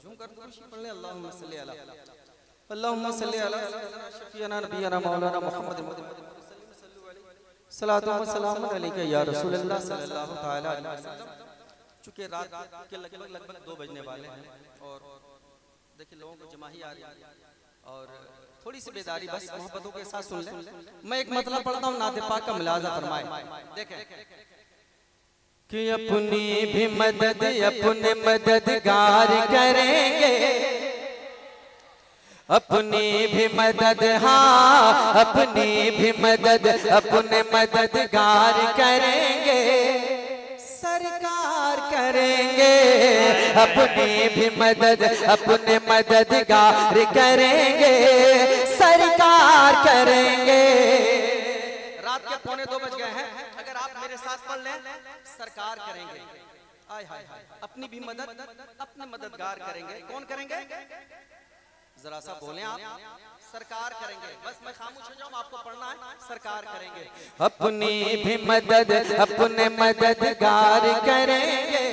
झूम कर पढ़ ले अल्लाहुम्मा सल्ली अला अल्लाहुम्मा सल्ली अला शफीना नबीना मौलाना मुहम्मद सल्लल्लाहु अलैहि वसल्लम अलैका या रसूलल्लाह सल्लल्लाहु तआला अलैहि वसल्लम। चूंकि रात के लगभग 2 बजने वाले हैं और देखिए लोगों को जमाही आ रही है और थोड़ी सी बेदारी बस मोहब्बतों के साथ सुन लें। मैं एक मतलब पढ़ता हूँ, नाते पाक का मुलाजा फरमाए। देखें कि अपनी भी मदद अपने मददगार करेंगे, अपनी भी मदद, हाँ अपनी भी मदद अपने मददगार करेंगे, सरकार करेंगे। अपनी भी मदद अपने मददगार करेंगे, सरकार करेंगे। रात के 1:45 बज गए हैं, अगर आप मेरे साथ पढ़ लें, सरकार करेंगे। आय हाय हाय, अपनी भी मदद अपने मददगार करेंगे। कौन करेंगे? जरा सा बोलें आप। सरकार करेंगे। बस मैं खामोश हो जाऊं, आपको पढ़ना है। सरकार करेंगे, अपनी भी मदद अपने मददगार करेंगे।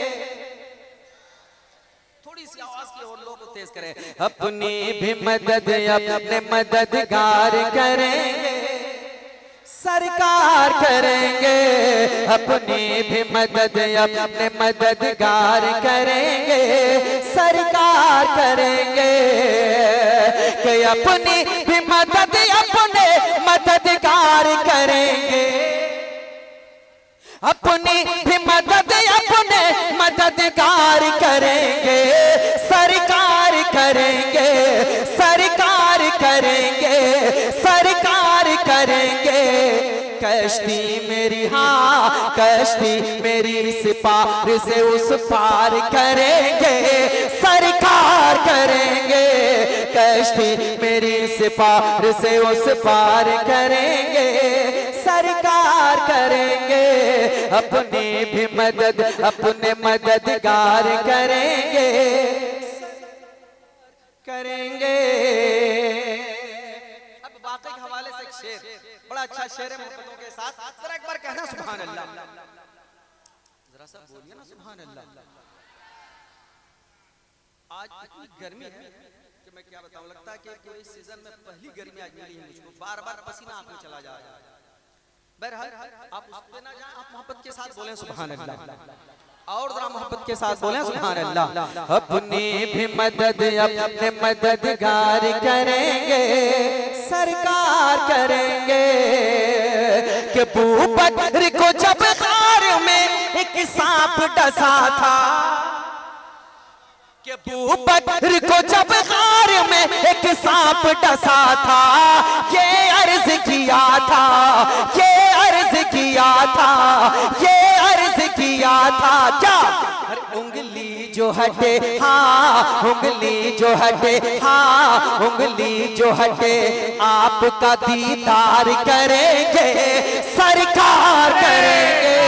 थोड़ी सी आवाज की और लोग तेज करें। अपनी भी मदद अपने मददगार करेंगे, सरकार करेंगे। अपनी भी मदद अपने मददगार करेंगे, सरकार करेंगे। कि अपनी भी मदद अपने मददगार करेंगे, अपनी भी मदद अपने मददगार करेंगे, सरकार करेंगे, सरकार करेंगे, सरकार करेंगे। कश्ती मेरी, हाँ कश्ती मेरी इस पार से उस पार करेंगे, सरकार करेंगे। कश्ती मेरी इस पार से उस पार करेंगे, सरकार करेंगे। अपनी भी मदद अपने मददगार करेंगे, करेंगे। अब वाकई के हवाले से एक शेर, बड़ा अच्छा शेर है मोहब्बतों के साथ। जरा एक बार कहना सुभान अल्लाह, जरा सा बोलिए ना सुभान अल्लाह। आज इतनी गर्मी है कि मैं क्या बताऊं, लगता है कि पूरे सीजन में पहली गर्मी आज मिली है मुझको। बार बार पसीना आंख में चला जा रहा है। बहरहाल आप उस पे ना जाएं, आप मोहब्बत के साथ बोलें सुभान अल्लाह, और जरा मोहब्बत के साथ बोलें सुभान अल्लाह। अपनी भी मदद अपने मददगार करेंगे, सरकार करेंगे। कि अबू बकर को जब गार में एक सांप डसा था, कि अबू बकर को जब गार में एक सांप डसा था, ये अर्ज किया था, ये अर्ज किया था, ये अर्ज किया था। क्या? उंगली जो हटे, हाँ उंगली जो हटे, हाँ उंगली जो हटे, आपका दीदार करेंगे, सरकार करेंगे।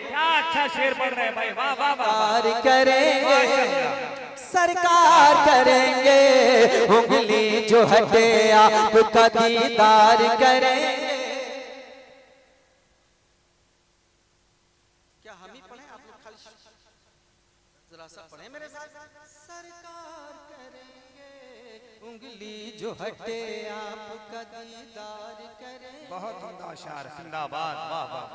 क्या अच्छा शेर पढ़ रहे हैं भाई, वाह वाह वाह। करेंगे, सरकार करेंगे। उंगली जो हटे आपका दीदार करेंगे। क्या हम ही पढ़े? आप लोग खाली जरा सा पढ़े मेरे साथ। सरकार करेंगे, उंगली जो हटे आपका दीदार करेंगे। बहुत उम्दा शार, जिंदाबाद, वाह वाह।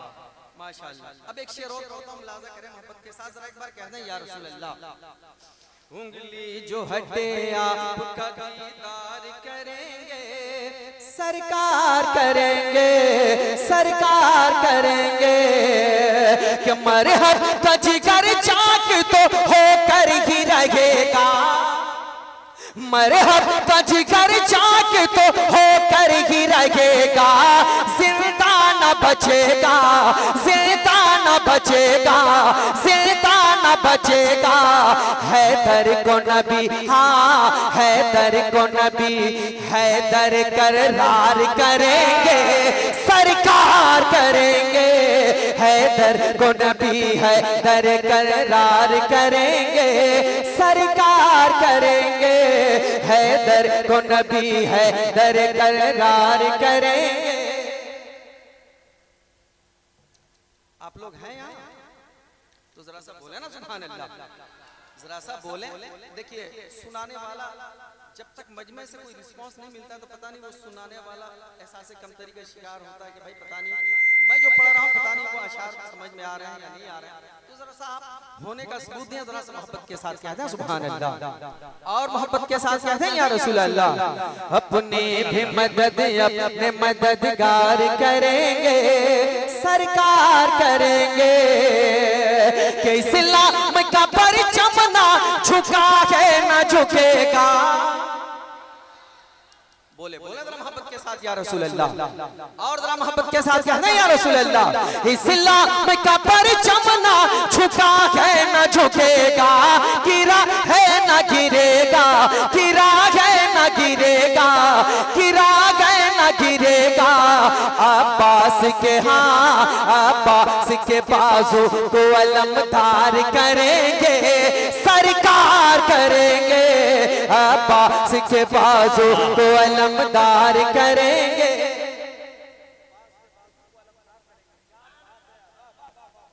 माशाअल्लाह। अब एक शेर और पढ़ता हूं, मुलाजा करें मोहब्बत के साथ। जरा एक बार कह दें या रसूल अल्लाह। उंगली जो हटे आपका दीदार करेंगे, सरकार करेंगे, सरकार करेंगे। कि मरहब का जिगर चाक तो होकर ही रहेगा, मरहब का जिगर चाक तो होकर ही रहेगा। जिंदा न बचेगा, जिंदा न बचेगा, जिंदा न बचेगा। हैदर को नबी, हाँ हैदर को नबी हैदर करार करेंगे, सरकार करेंगे। हैदर को नबी हैदर करार करेंगे, सरकार करेंगे। हैदर को नबी हैदर करार करेंगे। आप लोग हैं यहाँ तो जरा सा बोले ना सुभान अल्लाह। जरा सा बोले। देखिए सुनाने वाला जब तक मजमे से कोई रिस्पांस नहीं मिलता तो पता नहीं वो सुनाने वाला एहसास कमतरी का शिकार होता है कि भाई पता नहीं मैं जो पढ़ रहा हूँ पता नहीं वो अशार समझ में आ रहे हैं या नहीं आ रहे हैं। तो जरा सा आप होने का सबूत दें, जरा सा मोहब्बत के साथ कहते हैं सुभान अल्लाह, और मोहब्बत के साथ कहते हैं या रसूल अल्लाह। अपनी भी मदद अपने मददगार करेंगे, सरकार करेंगे कि इस्लाम का परचम ना झुका है ना झुकेगा। बोले बोले जरा मोहब्बत के साथ या रसूल अल्लाह, और जरा मोहब्बत के साथ कहते हैं या रसूल अल्लाह। इस्लाम का परचम ना झुका है ना झुकेगा, गिरा है ना गिरेगा, गिरा है ना गिरेगा, गिरा है ना गिरेगा। अब्बास के हाँ अब्बास के बाजू को अलमदार करेंगे, सरकार करेंगे। अब्बास के बाजू को अलमदार करेंगे।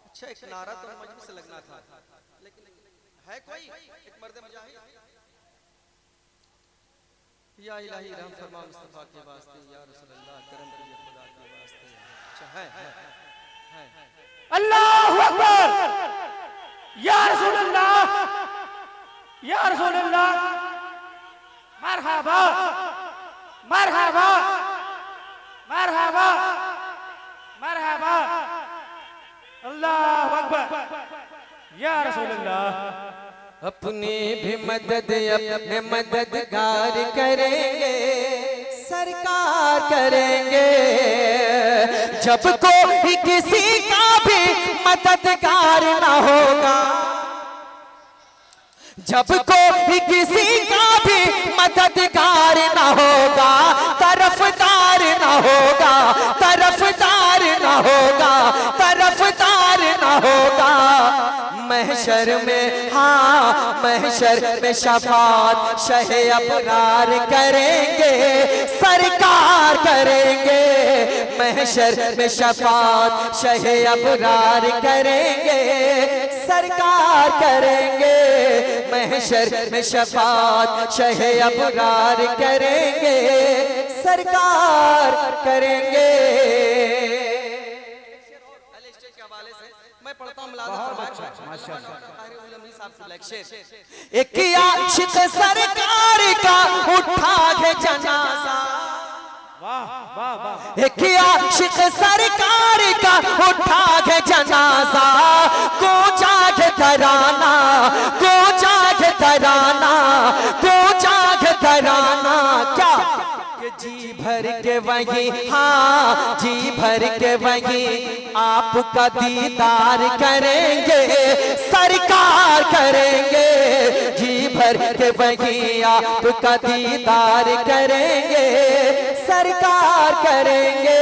अच्छा एक नारा तो मजबूत से लगना था, लेकिन है कोई एक मर्द मुजाहिद या इलाही रहम फरमा मुस्तफा के वास्ते या रसूल अल्लाह करम कीजिए खुदा के वास्ते। अच्छा है अल्लाहु अकबर या रसूल अल्लाह या रसूल अल्लाह। मरहबा मरहबा मरहबा मरहबा अल्लाहु अकबर या रसूल अल्लाह। अपनी भी मदद अपने मददगार करेंगे, सरकार करेंगे। जब कोई किसी का भी मददगार ना होगा, जब कोई किसी का भी मददगार ना होगा, तरफदार ना होगा, तरफदार ना होगा, तरफदार ना होगा। महशर में हाँ महशर में शफात शहे अबरार करेंगे, सरकार करेंगे। महशर में शफात शहे अबरार करेंगे, सरकार करेंगे। महशर में शफात शहे अबरार करेंगे, सरकार करेंगे। मैं पढ़ता हूँ एक आशिक सरकार का उठा है जनाजा, एक आशिक सरकार का उठा है जनाजा। गूंजा है तराना, गूंजा है तराना, गूंजा है तराना। क्या कि जी भर के वही हाँ जी भर के वही आपका दीदार करेंगे, सरकार करेंगे। जी भर के वही आपका दीदार करेंगे, सरकार करेंगे।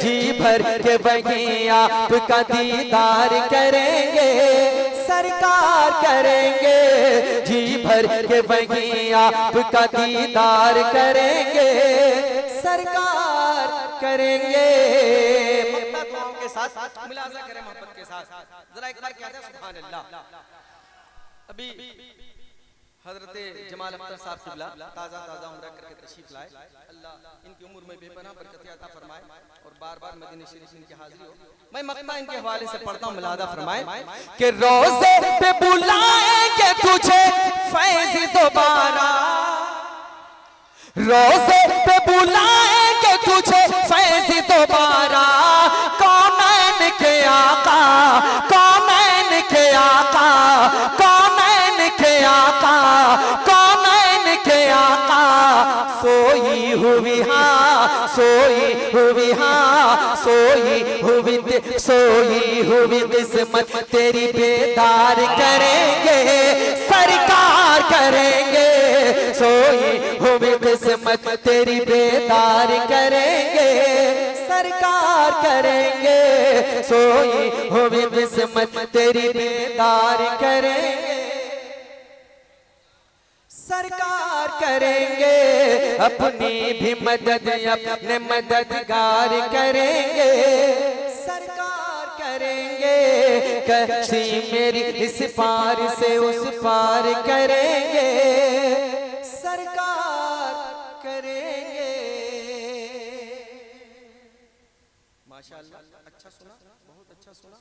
जी भर के वही आपका दीदार करेंगे, सरकार करेंगे। जी भर के वही आपका दीदार करेंगे, सरकार करेंगे। के साथ मुलाजा करें मोहब्बत के साथ, जरा एक बार कहते हैं सुभान अल्लाह। अभी हजरत जमाल अख्तर साहब किबला ताजा ताजा उम्र करके तशरीफ लाए। अल्लाह इनकी उम्र में बेपनाह बरकत अता फरमाए और बार-बार मदीने शरीफ इनकी हाजिरी हो। मैं मक्ता इनके हवाले से पढ़ता हूं, मुलादा फरमाए कि रोज़े पे बुलाएंगे तुझे फैज़ दोबारा, रोज़े पे बुलाएंगे तुझे फैज़ दोबारा। कौनैन के आका, कौनैन के आका, कौनैन के आका, कौनैन के आका। सोई हुई हाँ सोई हुई हाँ सोई हुई किस्मत तेरी बेदार करेंगे, सरकार करेंगे। सोई हुई किस्मत तेरी बेदार करेंगे, सरकार करेंगे। सोई हुई किस्मत तेरी बेदार करेंगे, सरकार करेंगे। अपनी भी मदद अपने मददगार करेंगे, सरकार करेंगे, कश्ती मेरी इस पार से उस पार करेंगे, सरकार करेंगे। माशाअल्लाह, अच्छा सुना, बहुत अच्छा सुना।